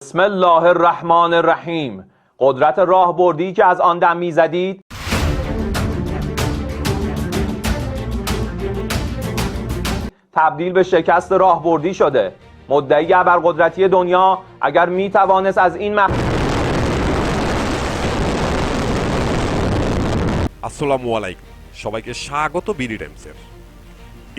بسم الله الرحمن الرحیم. قدرت راهبردی که از آن دم میزدید تبدیل به شکست راهبردی شده. مدعی ابرقدرتی دنیا اگر میتوانست از این আসসালামু আলাইকুম, সবাইকে স্বাগত বিডি টাইমসের।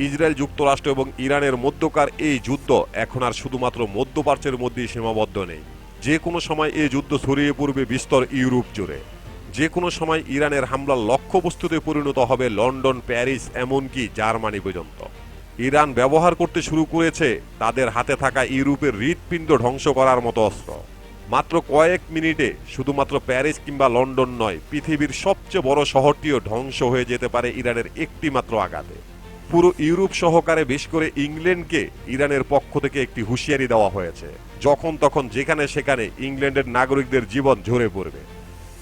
ইসরায়েল যুক্তরাষ্ট্র এবং ইরানের মধ্যকার এই যুদ্ধ এখন আর শুধুমাত্র মধ্যপ্রাচ্যের মধ্যেই সীমাবদ্ধ নেই। যে কোনো সময় এই যুদ্ধ ছড়িয়ে পড়বে বিস্তর ইউরোপ জুড়ে। যে কোনো সময় ইরানের হামলার লক্ষ্যবস্তুতে পরিণত হবে লন্ডন, প্যারিস, এমনকি জার্মানি পর্যন্ত। ইরান ব্যবহার করতে শুরু করেছে তাদের হাতে থাকা ইউরোপের হৃৎপিণ্ড ধ্বংস করার মতো অস্ত্র। মাত্র কয়েক মিনিটে শুধুমাত্র প্যারিস কিংবা লন্ডন নয়, পৃথিবীর সবচেয়ে বড় শহরটিও ধ্বংস হয়ে যেতে পারে ইরানের একটি মাত্র আঘাতে। পুরো ইউরোপ সহকারে বেশ করে ইংল্যান্ডকে ইরানের পক্ষ থেকে একটি হুঁশিয়ারি দেওয়া হয়েছে, যখন তখন যেখানে সেখানে ইংল্যান্ডের নাগরিকদের জীবন ঝরে পড়বে।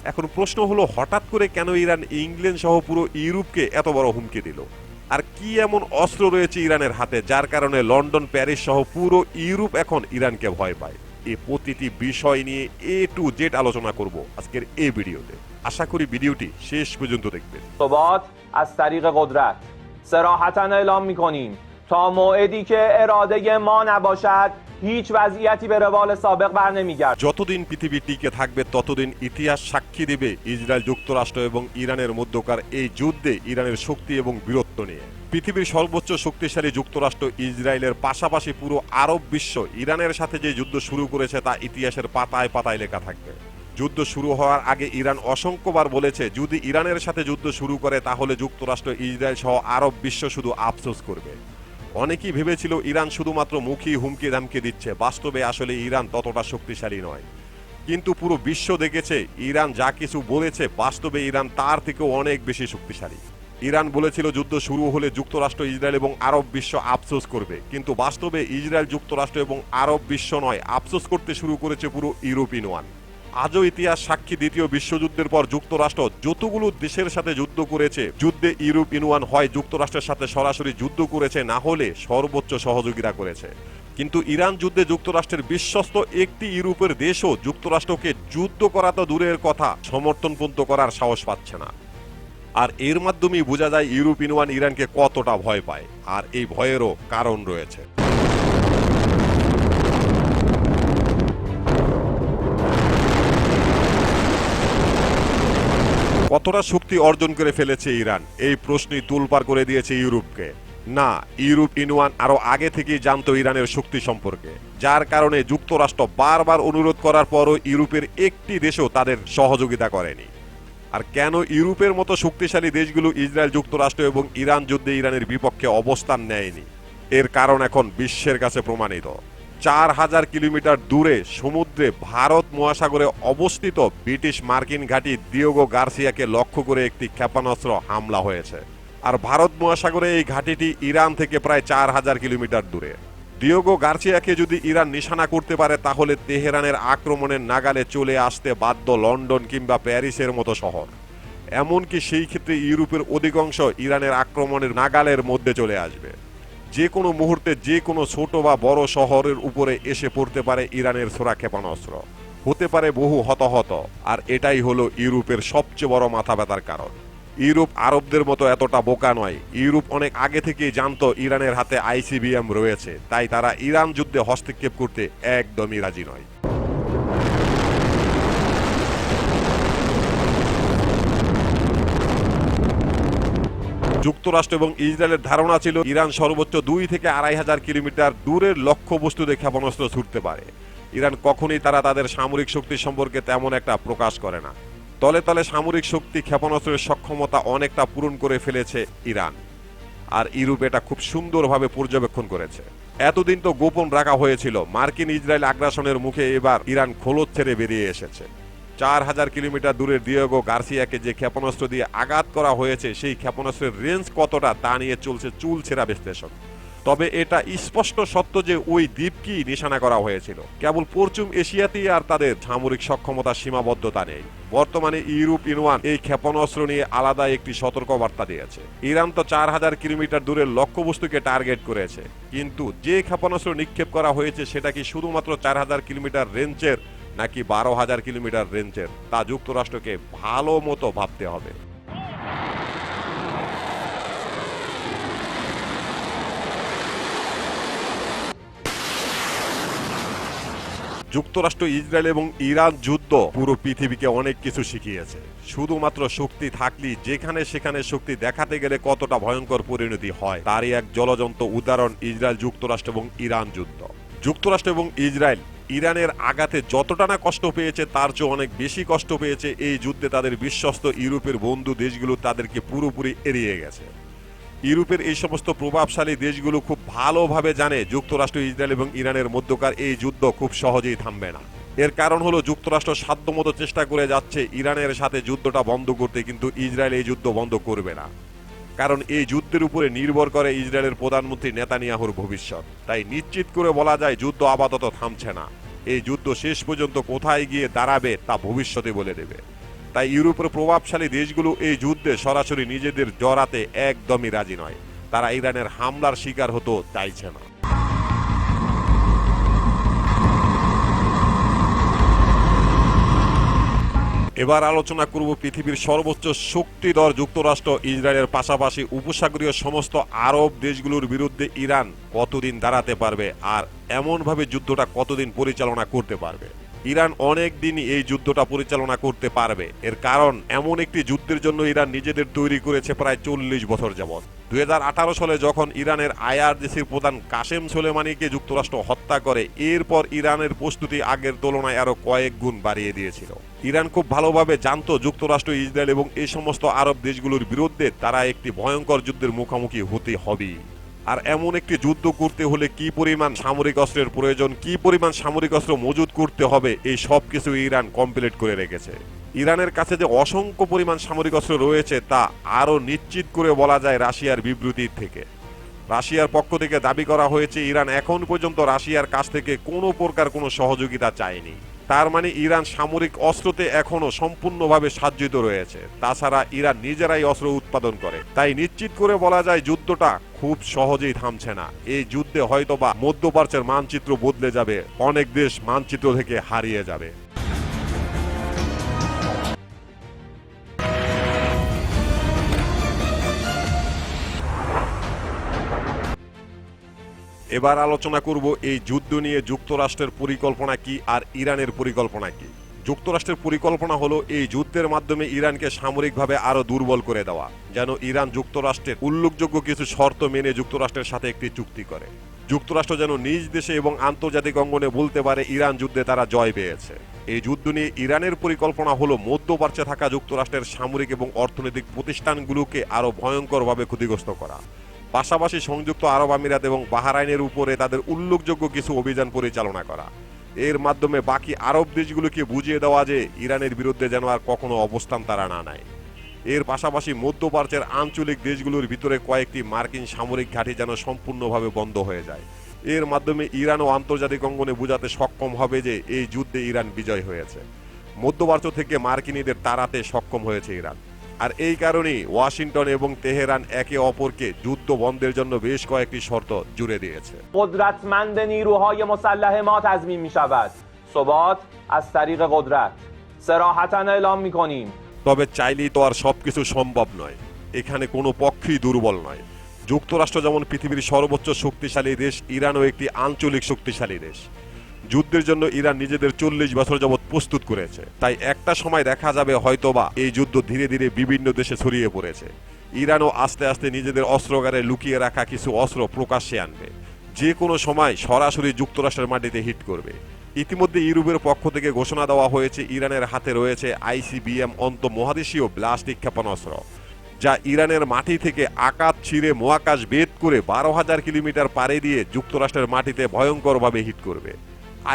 এখন প্রশ্ন হলো, হঠাৎ করে কেন ইরান ইংল্যান্ড সহ পুরো ইউরোপকে এত বড় হুমকি দিল? আর কি এমন অস্ত্র রয়েছে ইরানের হাতে যার কারণে লন্ডন, প্যারিস সহ পুরো ইউরোপ এখন ইরানকে ভয় পায়? এই প্রতিটি বিষয় নিয়ে A to Z আলোচনা করব আজকের এই ভিডিওতে। আশা করি ভিডিওটি শেষ পর্যন্ত দেখবেন। ثبات از طریق قدرت صراحتاً اعلام می‌کنیم تا موعدی که اراده ما نباشد هیچ وضعیتی به روال سابق برنمیگرد। যতদিন পৃথিবী টিকে থাকবে ততদিন ইতিহাস সাক্ষী দেবে ইসরায়েল যুক্তরাষ্ট্র এবং ইরানের মধ্যকার এই যুদ্ধে ইরানের শক্তি এবং বীরত্ব নিয়ে। পৃথিবীর সর্বোচ্চ শক্তিশালী যুক্তরাষ্ট্র ইসরায়েলের পাশাপাশি পুরো আরব বিশ্ব ইরানের সাথে যে যুদ্ধ শুরু করেছে তা ইতিহাসের পাতায় পাতায় লেখা থাকবে। যুদ্ধ শুরু হওয়ার আগে ইরান অসংখ্যবার বলেছে, যদি ইরানের সাথে যুদ্ধ শুরু করে তাহলে যুক্তরাষ্ট্র, ইসরায়েল সহ আরব বিশ্ব শুধু আফসোস করবে। অনেকেই ভেবেছিল ইরান শুধুমাত্র মুখী হুমকি ধামকি দিচ্ছে, বাস্তবে আসলে ইরান ততটা শক্তিশালী নয়। কিন্তু পুরো বিশ্ব দেখেছে ইরান যা কিছু বলেছে, বাস্তবে ইরান তার থেকেও অনেক বেশি শক্তিশালী। ইরান বলেছিল যুদ্ধ শুরু হলে যুক্তরাষ্ট্র, ইসরায়েল এবং আরব বিশ্ব আফসোস করবে, কিন্তু বাস্তবে ইসরায়েল, যুক্তরাষ্ট্র এবং আরব বিশ্ব নয়, আফসোস করতে শুরু করেছে পুরো ইউরোপিয়ান ওয়ান। আজও ইতিহাস সাক্ষী, দ্বিতীয় বিশ্বযুদ্ধের পর যুক্তরাষ্ট্র যতগুলো দেশের সাথে যুদ্ধ করেছে, যুদ্ধে ইউরোপিয়ান ওয়ান হয় যুক্তরাষ্ট্রের সাথে সরাসরি যুদ্ধ করেছে, না হলে সর্বোচ্চ সহযোগিতা করেছে। কিন্তু ইরান যুদ্ধে যুক্তরাষ্ট্রের বিশ্বস্ত একটি ইউরোপের দেশও যুক্তরাষ্ট্রকে যুদ্ধ করা তো দূরের কথা, সমর্থন পর্যন্ত করার সাহস পাচ্ছে না। আর এর মাধ্যমেই বোঝা যায় ইউরোপিয়ান ওয়ান ইরানকে কতটা ভয় পায়, আর এই ভয়েরও কারণ রয়েছে। কতটা শক্তি অর্জন করে ফেলেছে ইরান, এই প্রশ্নই তোলপাড় করে দিয়েছে ইউরোপকে। না, ইউরোপিয়ান ওয়ান আরো আগে থেকেই জানতো ইরানের শক্তি সম্পর্কে, যার কারণে যুক্তরাষ্ট্র বারবার অনুরোধ করার পরও ইউরোপের একটি দেশও তাদের সহযোগিতা করেনি। আর কেন ইউরোপের মতো শক্তিশালী দেশগুলো ইসরায়েল, যুক্তরাষ্ট্র এবং ইরান যুদ্ধে ইরানের বিপক্ষে অবস্থান নেয়নি? এর কারণ এখন বিশ্বের কাছে প্রমাণিত। 4000 কিলোমিটার দূরে সমুদ্রে ভারত মহাসাগরে অবস্থিত ব্রিটিশ মার্কিন ঘাঁটি দিয়েগো গার্সিয়াকে লক্ষ্য করে একটি ক্ষেপণাস্ত্র হামলা হয়েছে। আর ভারত মহাসাগরে এই ঘাঁটিটি ইরান থেকে প্রায় 4000 কিলোমিটার দূরে। দিয়েগো গার্সিয়াকে যদি ইরান নিশানা করতে পারে তাহলে তেহরানের আক্রমণের নাগালে চলে আসতে বাধ্য লন্ডন কিংবা প্যারিসের মতো শহর। এমনকি সেই ক্ষেত্রে ইউরোপের অধিকাংশ ইরানের আক্রমণের নাগালের মধ্যে চলে আসবে। যে কোনো মুহূর্তে যে কোনো ছোট বা বড় শহরের উপরে এসে পড়তে পারে ইরানের ছোড়া ক্ষেপণাস্ত্র, হতে পারে বহু হতাহত। আর এটাই হলো ইউরোপের সবচেয়ে বড় মাথা ব্যথার কারণ। ইউরোপ আরবদের মতো এতটা বোকা নয়। ইউরোপ অনেক আগে থেকেই জানতো ইরানের হাতে ICBM রয়েছে, তাই তারা ইরান যুদ্ধে হস্তক্ষেপ করতে একদমই রাজি নয়। যুক্তরাষ্ট্র এবং ইসরায়েলের ধারণা ছিল ইরান সর্বোচ্চ 2 থেকে 2500 কিলোমিটার দূরের লক্ষ্যবস্তুতে ক্ষেপণাস্ত্র ছুড়তে পারে। ইরান কখনোই তাদের সামরিক শক্তি সম্পর্কে তেমন একটা প্রকাশ করে না। তলে তলে সামরিক শক্তি, ক্ষেপণাস্ত্রের সক্ষমতা অনেকটা পূরণ করে ফেলেছে ইরান। আর ইউরোপ এটা খুব সুন্দরভাবে পর্যবেক্ষণ করেছে। এতদিন তো গোপন রাখা হয়েছিল। মার্কিন ইসরায়েল আগ্রাসনের মুখে এবার ইরান খোলস ছেড়ে বেরিয়ে এসেছে। 4000 কিলোমিটার দূরের দিয়েগো গার্সিয়াকে যে ক্ষেপণাস্ত্র দিয়ে আঘাত করা হয়েছে, সেই ক্ষেপণাস্ত্রের রেঞ্জ কতটা তা নিয়ে চলছে চুল ছেঁড়া বিশ্লেষণ। তবে এটা স্পষ্ট সত্য যে ওই দ্বীপকেই নিশানা করা হয়েছিল। কেবল পশ্চিম এশিয়াতেই আর তাদের সামরিক সক্ষমতার সীমাবদ্ধতা নেই। বর্তমানে ইউরোপ ইউনিয়ন এই ক্ষেপণাস্ত্র নিয়ে আলাদা একটি সতর্কবার্তা দিয়েছে। ইরান তো 4000 কিলোমিটার দূরের লক্ষ্যবস্তুকে টার্গেট করেছে, কিন্তু যে ক্ষেপণাস্ত্র নিক্ষেপ করা হয়েছে সেটা কি শুধুমাত্র 4000 কিলোমিটার রেঞ্জের নাকি 12,000 কিলোমিটার রেঞ্জের, তা যুক্তরাষ্ট্রকে ভালো মতো ভাবতে হবে। যুক্তরাষ্ট্র, ইসরায়েল এবং ইরান যুদ্ধ পুরো পৃথিবীকে অনেক কিছু শিখিয়েছে। শুধুমাত্র শক্তি থাকলেই যেখানে সেখানে শক্তি দেখাতে গেলে কতটা ভয়ঙ্কর পরিণতি হয় তারই এক জ্বলজ্বন্ত উদাহরণ ইসরায়েল যুক্তরাষ্ট্র এবং ইরান যুদ্ধ। যুক্তরাষ্ট্র এবং ইসরায়েল ইরানের আঘাতে যতটা না কষ্ট পেয়েছে তার চেয়ে অনেক বেশি কষ্ট পেয়েছে এই যুদ্ধে তাদের বিশ্বস্ত ইউরোপের বন্ধু দেশগুলো তাদেরকে পুরোপুরি এড়িয়ে গেছে। ইউরোপের এই সমস্ত প্রভাবশালী দেশগুলো খুব ভালোভাবে জানে যুক্তরাষ্ট্র, ইসরায়েল এবং ইরানের মধ্যকার এই যুদ্ধ খুব সহজেই থামবে না। এর কারণ হলো যুক্তরাষ্ট্র সাধ্যমতো চেষ্টা করে যাচ্ছে ইরানের সাথে যুদ্ধটা বন্ধ করতে, কিন্তু ইসরায়েল এই যুদ্ধ বন্ধ করবে না। কারণ এই যুদ্ধের উপরে নির্ভর করে ইসরায়েলের প্রধানমন্ত্রী নেতানিয়াহুর ভবিষ্যৎ। তাই নিশ্চিত করে বলা যায় যুদ্ধ আপাতত থামছে না। এই যুদ্ধ শেষ পর্যন্ত কোথায় গিয়ে দাঁড়াবে তা ভবিষ্যতে বলে দেবে। তাই ইউরোপের প্রভাবশালী দেশগুলো এই যুদ্ধে সরাসরি নিজেদের জড়াতে একদমই রাজি নয়। তারা ইরানের হামলার শিকার হতে চাইছে না। এবার আলোচনা করব পৃথিবীর সর্বোচ্চ শক্তিধর যুক্তরাষ্ট্র, ইসরায়েলের পাশাপাশি উপসাগরীয় সমস্ত আরব দেশগুলোর বিরুদ্ধে ইরান কতদিন দাঁড়াতে পারবে আর এমনভাবে যুদ্ধটা কতদিন পরিচালনা করতে পারবে। ইরান অনেক দিনই এই যুদ্ধটা পরিচালনা করতে পারবে। এর কারণ এমন একটি যুদ্ধের জন্য ইরান নিজেদের তৈরি করেছে প্রায় 40 বছর যাবৎ। 2018 সালে যখন ইরানের আইআরজিসির প্রধান কাসেম সোলেমানিকে যুক্তরাষ্ট্র হত্যা করে, এরপর ইরানের প্রস্তুতি আগের তুলনায় আরো কয়েক গুণ বাড়িয়ে দিয়েছিল। ইরান খুব ভালোভাবে জানতো যুক্তরাষ্ট্র, ইসরায়েল এবং এই সমস্ত আরব দেশগুলোর বিরুদ্ধে তারা একটি ভয়ঙ্কর যুদ্ধের মুখোমুখি হতে হবে। আর এমন একটি যুদ্ধ করতে হলে কি পরিমাণ সামরিক অস্ত্রের প্রয়োজন, কি পরিমাণ সামরিক অস্ত্র মজুত করতে হবে, এই সব কিছু ইরান কমপ্লিট করে রেখেছে। ইরানের কাছে যে অসংখ্য পরিমাণ সামরিক অস্ত্র রয়েছে তা আরও নিশ্চিত করে বলা যায় রাশিয়ার বিবৃতির থেকে। রাশিয়ার পক্ষ থেকে দাবি করা হয়েছে ইরান এখন পর্যন্ত রাশিয়ার কাছ থেকে কোনো প্রকার কোনো সহযোগিতা চায়নি। তার মানে ইরান সামরিক অস্ত্রতে এখনো সম্পূর্ণভাবে সজ্জিত রয়েছে। তাছাড়া ইরান নিজেরাই অস্ত্র উৎপাদন করে। তাই নিশ্চিত করে বলা যায় যুদ্ধটা খুব সহজেই থামছে না। এই যুদ্ধে হয়তোবা মধ্যপ্রাচ্যের মানচিত্র বদলে যাবে, অনেক দেশ মানচিত্র থেকে হারিয়ে যাবে। এবার আলোচনা করব এই যুদ্ধ নিয়ে যুক্তরাষ্ট্রের পরিকল্পনা কি আর ইরানের পরিকল্পনা কি। যুক্তরাষ্ট্রের পরিকল্পনা হলো এই যুদ্ধের মাধ্যমে ইরানকে সামরিকভাবে আরো দুর্বল করে দেওয়া, যেন ইরান যুক্তরাষ্ট্রের উল্লেখযোগ্য কিছু শর্ত মেনে যুক্তরাষ্ট্রের সাথে একটি চুক্তি করে। যুক্তরাষ্ট্র যেন নিজ দেশে এবং আন্তর্জাতিক অঙ্গনে বলতে পারে ইরান যুদ্ধে তারা জয় পেয়েছে। এই যুদ্ধ নিয়ে ইরানের পরিকল্পনা হলো মধ্যপ্রাচ্যে থাকা যুক্তরাষ্ট্রের সামরিক এবং অর্থনৈতিক প্রতিষ্ঠানগুলোকে আরো ভয়ঙ্করভাবে ক্ষতিগ্রস্ত করা, পাশাপাশি সংযুক্ত আরব আমিরাত এবং বাহরাইনের উপরে তাদের উল্লেখযোগ্য কিছু অভিযান পরিচালনা করা। এর মাধ্যমে বাকি আরব দেশগুলোকে বুঝিয়ে দেওয়া যে ইরানের বিরুদ্ধে যেন আর কখনো অবস্থান তারা না নেয়। এর পাশাপাশি মধ্যপ্রাচ্যের আঞ্চলিক দেশগুলোর ভিতরে কয়েকটি মার্কিন সামরিক ঘাঁটি যেন সম্পূর্ণভাবে বন্ধ হয়ে যায়। এর মাধ্যমে ইরান ও আন্তর্জাতিক অঙ্গনে বোঝাতে সক্ষম হবে যে এই যুদ্ধে ইরান বিজয় হয়েছে। মধ্যপ্রাচ্য থেকে মার্কিনীদের তাড়াতে সক্ষম হয়েছে ইরান। আর এই কারণেই ওয়াশিংটন এবং তেহরান একে অপরকে যুদ্ধ বন্ধের জন্য বেশ কয়েকটি শর্ত জুড়ে দিয়েছে। قدرتمند نیروهای مسلح ما تضمین می‌شود. ثبات از طریق قدرت. صراحتاً اعلام می‌کنیم. তবে চাইলেই তো আর সবকিছু সম্ভব নয়। এখানে কোনো পক্ষই দুর্বল নয়। যুক্তরাষ্ট্র যেমন পৃথিবীর সর্বোচ্চ শক্তিশালী দেশ, ইরানও একটি আঞ্চলিক শক্তিশালী দেশ। যুদ্ধের জন্য ইরান নিজেদের 40 বছর যাবৎ প্রস্তুত করেছে। তাই একটা সময় দেখা যাবে হয়তোবা এই যুদ্ধ ধীরে ধীরে বিভিন্ন দেশে ছড়িয়ে পড়েছে। ইরানও আস্তে আস্তে নিজেদের অস্ত্রাগারে লুকিয়ে রাখা কিছু অস্ত্র প্রকাশ্যে আনবে, যে কোনো সময় সরাসরি যুক্তরাষ্ট্রের মাটিতে হিট করবে। ইতিমধ্যে ইউরোপের পক্ষ থেকে ঘোষণা দেওয়া হয়েছে ইরানের হাতে রয়েছে আইসিবিএম অন্তঃমহাদেশীয় ব্লাস্টিক ক্ষেপণাস্ত্র, যা ইরানের মাটি থেকে আকাশ ছিঁড়ে মহাকাশ ভেদ করে 12,000 কিলোমিটার পাড়ি দিয়ে যুক্তরাষ্ট্রের মাটিতে ভয়ঙ্করভাবে হিট করবে।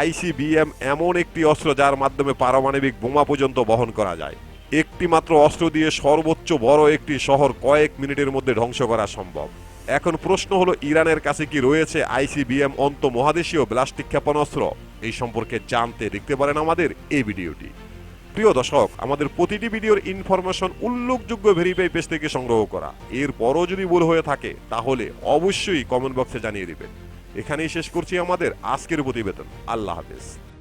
আইসিবিএম এমন একটি অস্ত্র যার মাধ্যমে পারমাণবিক বোমা পর্যন্ত বহন করা যায়। একটি মাত্র অস্ত্র দিয়ে সর্বোচ্চ বড় একটি শহর কয়েক মিনিটের মধ্যে ধ্বংস করা সম্ভব। এখন প্রশ্ন হলো, ইরানের কাছে কি রয়েছে আইসিবিএম অন্তঃমহাদেশীয় ব্যালিস্টিক ক্ষেপণাস্ত্র? এই সম্পর্কে জানতে দেখতে পারেন আমাদের এই ভিডিওটি। প্রিয় দর্শক, আমাদের প্রতিটি ভিডিওর ইনফরমেশন উল্লেখযোগ্য ভেরিফাই পেজ থেকে সংগ্রহ করা। এরপরও যদি ভুল হয়ে থাকে তাহলে অবশ্যই কমেন্ট বক্সে জানিয়ে দিবেন। এখানেই শেষ করছি আমাদের আজকের প্রতিবেদন। আল্লাহ হাফেজ।